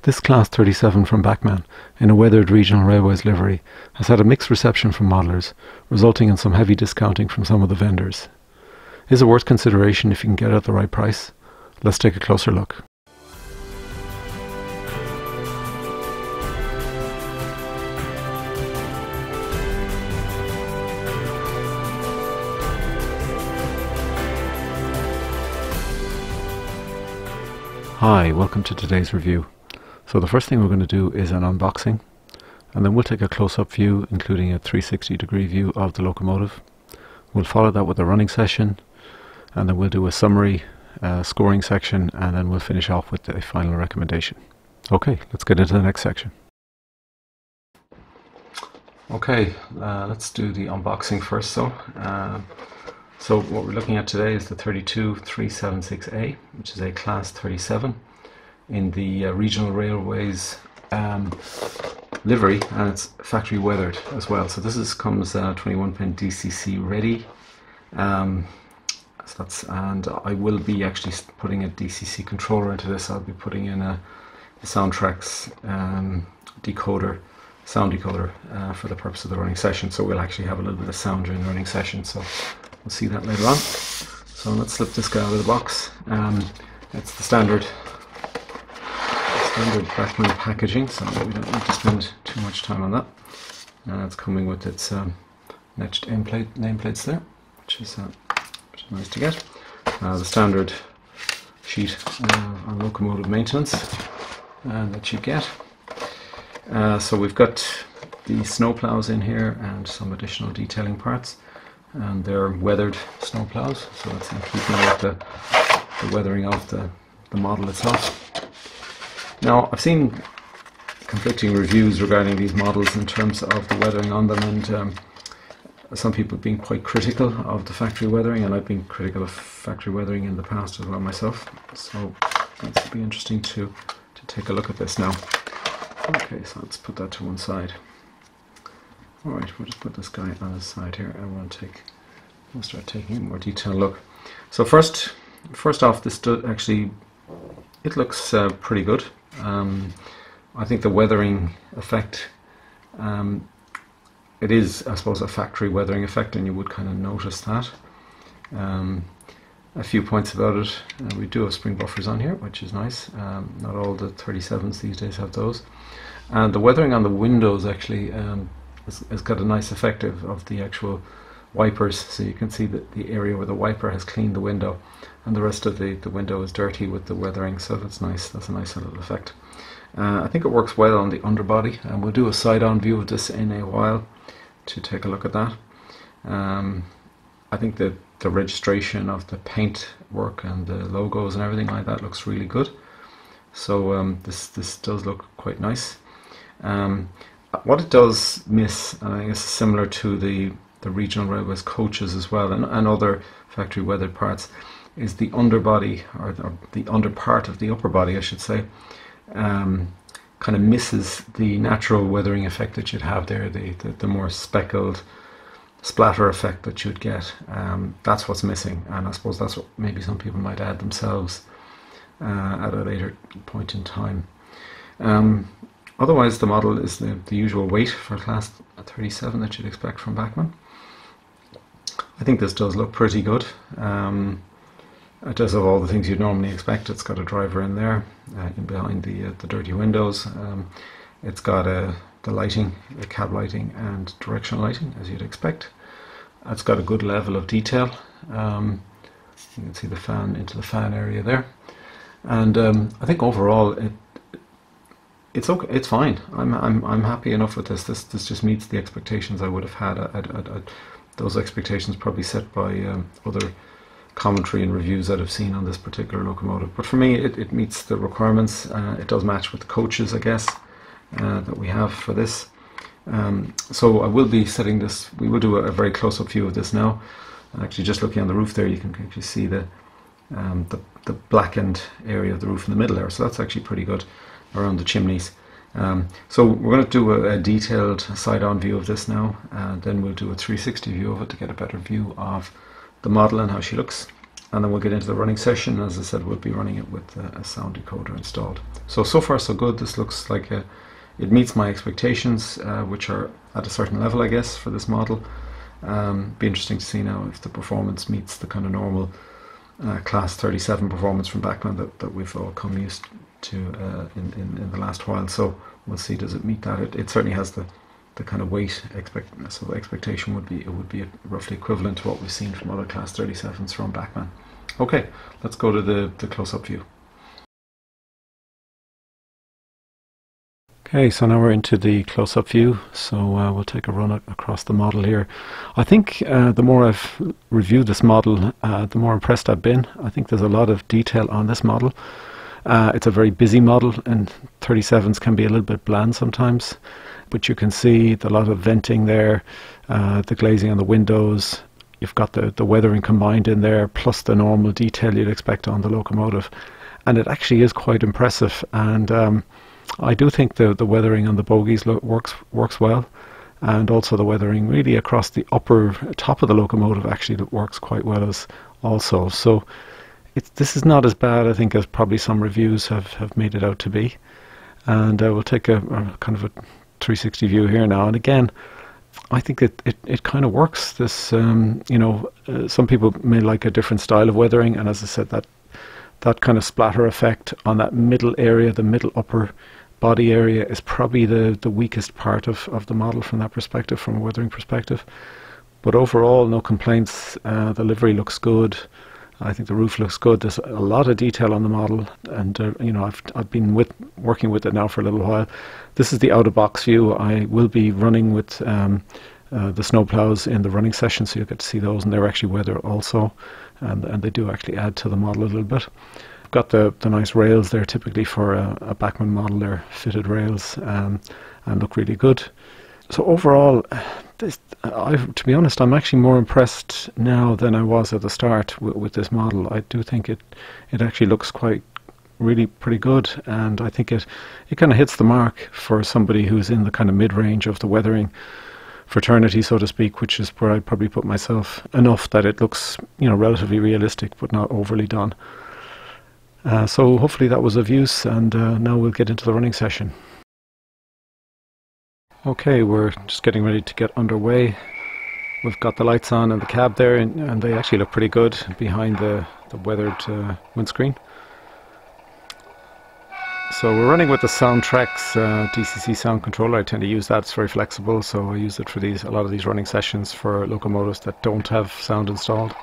This Class 37 from Bachmann, in a weathered regional railways livery, has had a mixed reception from modellers, resulting in some heavy discounting from some of the vendors. Is it worth consideration if you can get it at the right price? Let's take a closer look. Hi, welcome to today's review. So the first thing we're going to do is an unboxing, and then we'll take a close-up view including a 360-degree view of the locomotive. We'll follow that with a running session, and then we'll do a summary scoring section, and then we'll finish off with a final recommendation. Okay, let's get into the next section. Okay, let's do the unboxing first. So what we're looking at today is the 32-376A, which is a Class 37 in the regional railways livery, and it's factory weathered as well. So this comes 21 pin DCC ready. And I will be actually putting a DCC controller into this. I'll be putting in a Soundtrax sound decoder for the purpose of the running session. So we'll actually have a little bit of sound during the running session. So we'll see that later on. So let's slip this guy out of the box. It's the standard Bachmann packaging, so we don't need to spend too much time on that. It's coming with its etched nameplates there, which is nice to get. The standard sheet on locomotive maintenance that you get. So we've got the snow plows in here and some additional detailing parts, and they're weathered snow plows, so that's in keeping with the weathering of the model itself. Now, I've seen conflicting reviews regarding these models in terms of the weathering on them, and some people have been quite critical of the factory weathering, and I've been critical of factory weathering in the past as well myself. So it'll be interesting to take a look at this now. Okay, so let's put that to one side. Alright, we'll just put this guy on his side here, and we'll start taking a more detailed look. So first off, this it looks pretty good. I think the weathering effect, it is, I suppose, a factory weathering effect, and you would kind of notice that. A few points about it: we do have spring buffers on here, which is nice. Not all the 37s these days have those. And the weathering on the windows actually has got a nice effect of the actual wipers. So you can see that the area where the wiper has cleaned the window, and the rest of the window is dirty with the weathering, so that's nice. That's a nice little effect. I think it works well on the underbody, and we'll do a side-on view of this in a while to take a look at that. I think the registration of the paint work and the logos and everything like that looks really good. So this does look quite nice. What it does miss, and I think it's similar to the regional railways coaches as well, and other factory weathered parts, is the underbody, or the under part of the upper body, I should say, kind of misses the natural weathering effect that you'd have there, the more speckled splatter effect that you'd get. That's what's missing, and I suppose that's what maybe some people might add themselves at a later point in time. Otherwise, the model is the usual weight for Class 37 that you'd expect from Bachmann. I think this does look pretty good. It does have all the things you'd normally expect. It's got a driver in there, in behind the dirty windows. It's got the lighting, the cab lighting and directional lighting, as you'd expect. It's got a good level of detail. You can see the fan into the fan area there, and I think overall it's okay. It's fine. I'm happy enough with this. This just meets the expectations I would have had. Those expectations probably set by other commentary and reviews that I've seen on this particular locomotive. But for me, it meets the requirements. It does match with the coaches, I guess, that we have for this. So I will be setting this. We will do a very close-up view of this now. Actually, just looking on the roof there, you can actually see the blackened area of the roof in the middle there. So that's actually pretty good around the chimneys. So we're going to do a detailed side-on view of this now, and then we'll do a 360 view of it to get a better view of the model and how she looks. and then we'll get into the running session. As I said, we'll be running it with a sound decoder installed. So far so good. This looks like it meets my expectations, which are at a certain level, I guess, for this model. Be interesting to see now if the performance meets the kind of normal class 37 performance from Bachmann that we've all come used to in the last while. So we'll see, does it meet that? It certainly has the kind of weight so the expectation would be it would be roughly equivalent to what we've seen from other class 37s from Bachmann. Okay, let's go to the close-up view. Okay, so now we're into the close-up view, so we'll take a run across the model here. I think the more I've reviewed this model, the more impressed I've been. I think there's a lot of detail on this model. It's a very busy model, and 37s can be a little bit bland sometimes, but you can see a lot of venting there, the glazing on the windows. You've got the weathering combined in there, plus the normal detail you'd expect on the locomotive, and it actually is quite impressive. And I do think the weathering on the bogies works well, and also the weathering really across the upper top of the locomotive actually works quite well as also. So this is not as bad, I think, as probably some reviews have made it out to be. And we'll take a kind of a 360 view here now. And again, I think it kind of works. This some people may like a different style of weathering, and as I said, that kind of splatter effect on that middle area, the middle upper body area, is probably the weakest part of the model from that perspective, from a weathering perspective. But overall, no complaints. The livery looks good. I think the roof looks good. There's a lot of detail on the model, and I've been working with it now for a little while. This is the out-of-box view. I will be running with the snowplows in the running session, so you'll get to see those, and they're actually weathered also, and they do actually add to the model a little bit. I've got the nice rails there, typically for a Bachmann model. They're fitted rails and look really good. So overall, to be honest, I'm actually more impressed now than I was at the start with this model. I do think it actually looks really pretty good, and I think it kind of hits the mark for somebody who's in the kind of mid-range of the weathering fraternity, so to speak, which is where I'd probably put myself, enough that it looks relatively realistic but not overly done. So hopefully that was of use, and now we'll get into the running session. Okay, we're just getting ready to get underway. We've got the lights on in the cab there, and they actually look pretty good behind the weathered windscreen. So we're running with the Soundtrax DCC sound controller. I tend to use that. It's very flexible, so I use it for a lot of these running sessions for locomotives that don't have sound installed.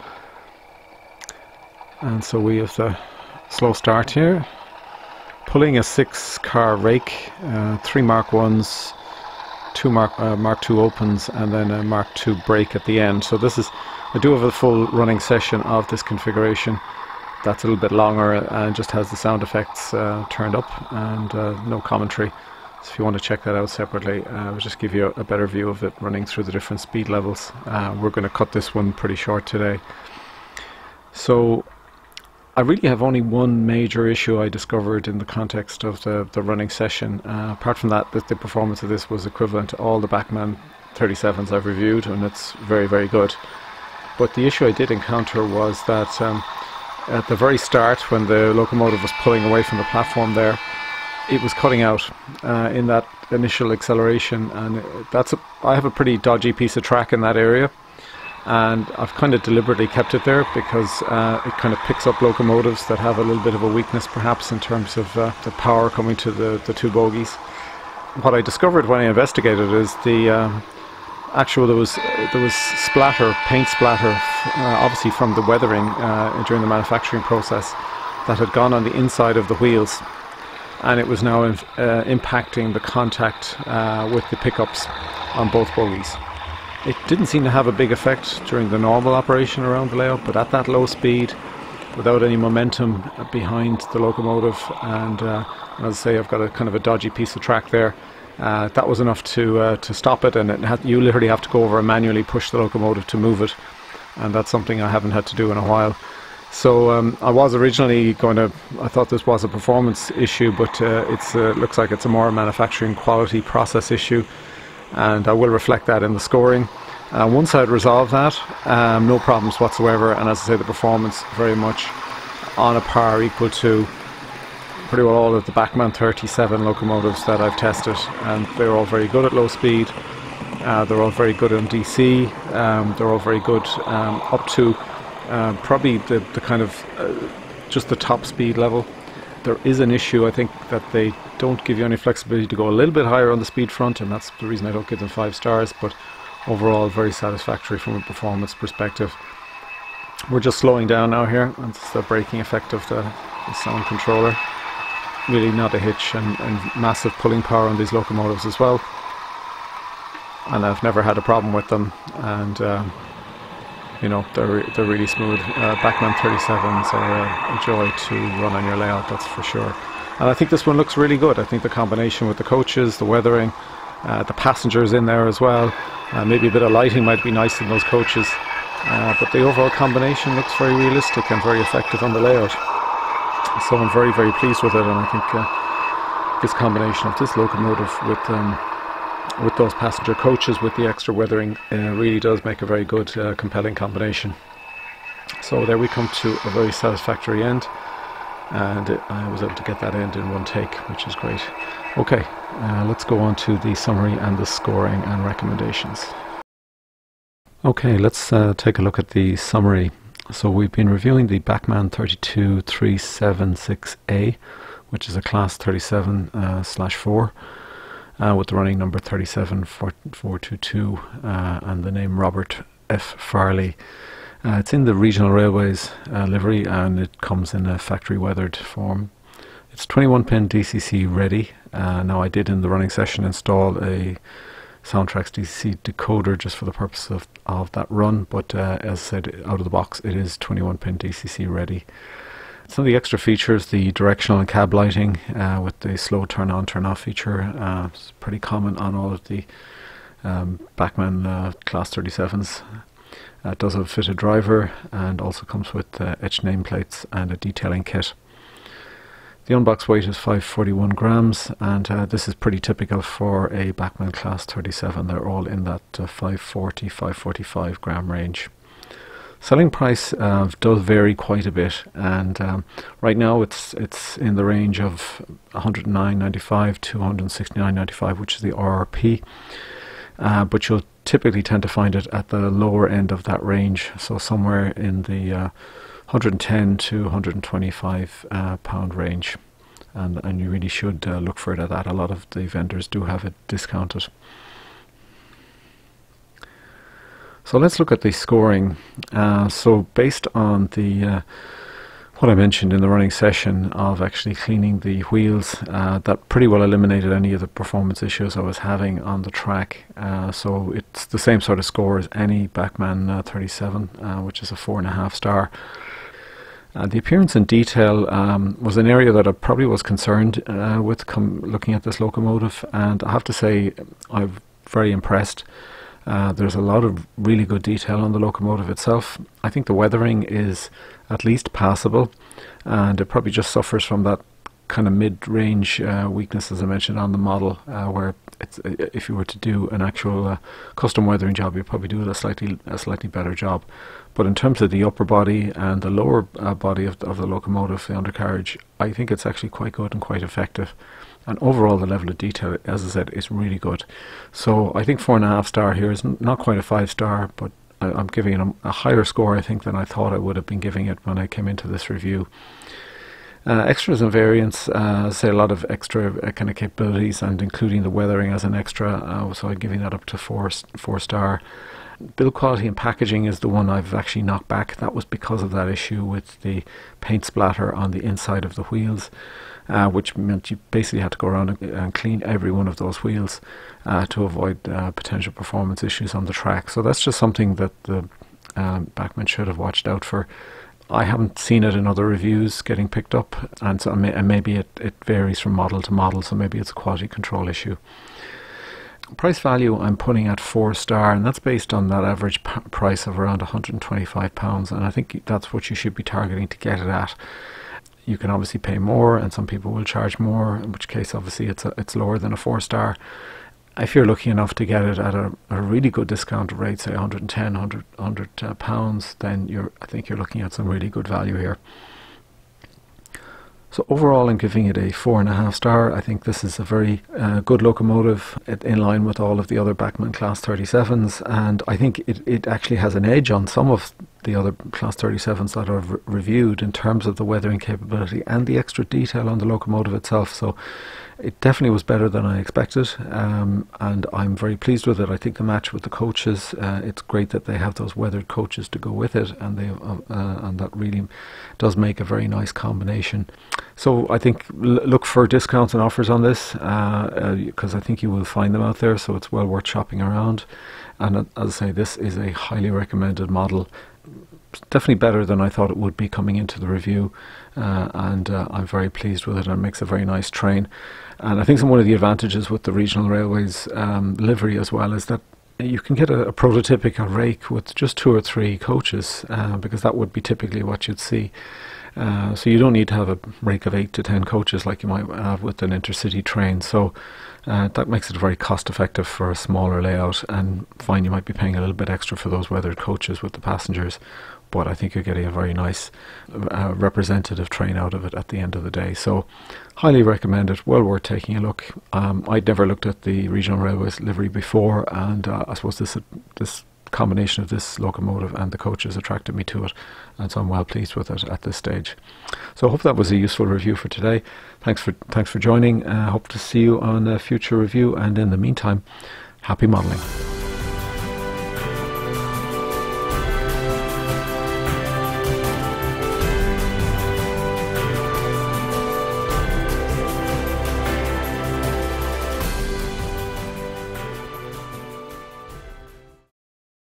And so we have the slow start here. Pulling a 6-car rake, 3 Mark 1s, 2 Mark II opens, and then a Mark II brake at the end. So I do have a full running session of this configuration. That's a little bit longer and just has the sound effects turned up, and no commentary. So if you want to check that out separately, I'll just give you a better view of it running through the different speed levels. We're going to cut this one pretty short today. So I really have only one major issue I discovered in the context of the running session. Apart from that, the performance of this was equivalent to all the Bachmann 37s I've reviewed, and it's very, very good. But the issue I did encounter was that at the very start, when the locomotive was pulling away from the platform there, it was cutting out in that initial acceleration, and I have a pretty dodgy piece of track in that area. And I've kind of deliberately kept it there because it kind of picks up locomotives that have a little bit of a weakness perhaps in terms of the power coming to the 2 bogies. What I discovered when I investigated is there was splatter, paint splatter, obviously from the weathering during the manufacturing process, that had gone on the inside of the wheels, and it was now impacting the contact with the pickups on both bogies. It didn't seem to have a big effect during the normal operation around the layout, but at that low speed, without any momentum behind the locomotive, and as I say, I've got a kind of a dodgy piece of track there, that was enough to stop it, and you literally have to go over and manually push the locomotive to move it, and that's something I haven't had to do in a while. So I was originally I thought this was a performance issue, but it looks like it's a more manufacturing quality process issue, and I will reflect that in the scoring. Once I'd resolved that, no problems whatsoever, and as I say, the performance very much on a par, equal to pretty well all of the Bachmann 37 locomotives that I've tested, and they're all very good at low speed. They're all very good on DC. They're all very good up to probably the kind of just the top speed level. There is an issue, I think, that they don't give you any flexibility to go a little bit higher on the speed front, and that's the reason I don't give them 5 stars, but overall very satisfactory from a performance perspective. We're just slowing down now here, and it's the braking effect of the sound controller. Really not a hitch, and massive pulling power on these locomotives as well, and I've never had a problem with them, and you know, they're really smooth. Bachmann 37s are a joy to run on your layout, that's for sure. And I think this one looks really good. I think the combination with the coaches, the weathering, the passengers in there as well, maybe a bit of lighting might be nice in those coaches, but the overall combination looks very realistic and very effective on the layout. So I'm very, very pleased with it, and I think this combination of this locomotive with those passenger coaches with the extra weathering really does make a very good, compelling combination. So there we come to a very satisfactory end, and I was able to get that end in one take, which is great. Okay, let's go on to the summary and the scoring and recommendations. Okay, let's take a look at the summary. So we've been reviewing the Bachmann 32-376A, which is a class 37/4, with the running number 37422 and the name Robert F. Fairlie. It's in the Regional Railways livery, and it comes in a factory weathered form. It's 21 pin DCC ready. Now I did in the running session install a Soundtrax DCC decoder just for the purpose of that run, but as I said, out of the box it is 21 pin DCC ready. Some of the extra features, the directional and cab lighting with the slow turn on turn off feature, is pretty common on all of the Bachmann class 37s. It does have a fitted driver, and also comes with etched nameplates and a detailing kit. The unbox weight is 541 grams, and this is pretty typical for a Bachmann class 37. They're all in that 540, 545 gram range. Selling price does vary quite a bit, and right now it's in the range of 109.95 to 169.95, which is the RRP. But you'll typically tend to find it at the lower end of that range, so somewhere in the 110 to 125 pound range, and you really should look for it at that. A lot of the vendors do have it discounted. So let's look at the scoring. So based on the what I mentioned in the running session of actually cleaning the wheels, that pretty well eliminated any of the performance issues I was having on the track. So it's the same sort of score as any Bachmann 37, which is a 4.5 star. The appearance and detail was an area that I probably was concerned with looking at this locomotive, and I have to say I'm very impressed. There's a lot of really good detail on the locomotive itself. I think the weathering is at least passable, and it probably just suffers from that kind of mid-range weakness, as I mentioned, on the model, where if you were to do an actual custom weathering job, you'd probably do it a slightly better job. But in terms of the upper body and the lower body of the locomotive, the undercarriage, I think it's actually quite good and quite effective. And overall, the level of detail, as I said, is really good. So I think 4.5 star here is not quite a 5 star, but I'm giving it a higher score, I think, than I thought I would have been giving it when I came into this review. Extras and variants, say a lot of extra kind of capabilities, and including the weathering as an extra, so I'm giving that up to 4 star. Build quality and packaging is the one I've actually knocked back. That was because of that issue with the paint splatter on the inside of the wheels, which meant you basically had to go around and clean every one of those wheels to avoid potential performance issues on the track. So that's just something that the Bachmann should have watched out for. I haven't seen it in other reviews getting picked up, and so maybe it varies from model to model, so maybe it's a quality control issue. Price value I'm putting at 4 star, and that's based on that average price of around £125, and I think that's what you should be targeting to get it at. You can obviously pay more, and some people will charge more, in which case obviously it's lower than a 4 star. if you're lucky enough to get it at a really good discounted rate, say 110, 100 pounds, then I think you're looking at some really good value here. So overall, I'm giving it a 4.5 star. I think this is a very good locomotive, in line with all of the other Bachmann Class 37s, and I think it actually has an edge on some of the other Class 37s that are reviewed in terms of the weathering capability and the extra detail on the locomotive itself. So it definitely was better than I expected, and I'm very pleased with it. I think the match with the coaches, it's great that they have those weathered coaches to go with it, and and that really does make a very nice combination. So I think look for discounts and offers on this, because I think you will find them out there, so it's well worth shopping around. And as I say, this is a highly recommended model. Definitely better than I thought it would be coming into the review, and I'm very pleased with it, and it makes a very nice train. And I think one of the advantages with the regional railways livery as well is that you can get a prototypical rake with just 2 or 3 coaches, because that would be typically what you'd see. So you don't need to have a rake of 8 to 10 coaches like you might have with an intercity train. So that makes it very cost effective for a smaller layout, and fine, you might be paying a little bit extra for those weathered coaches with the passengers, but I think you're getting a very nice representative train out of it at the end of the day. So highly recommend it, well worth taking a look. I'd never looked at the regional railways livery before, and I suppose this combination of this locomotive and the coaches attracted me to it, and so I'm well pleased with it at this stage. So I hope that was a useful review for today. Thanks for joining. Hope to see you on a future review, and in the meantime, happy modelling.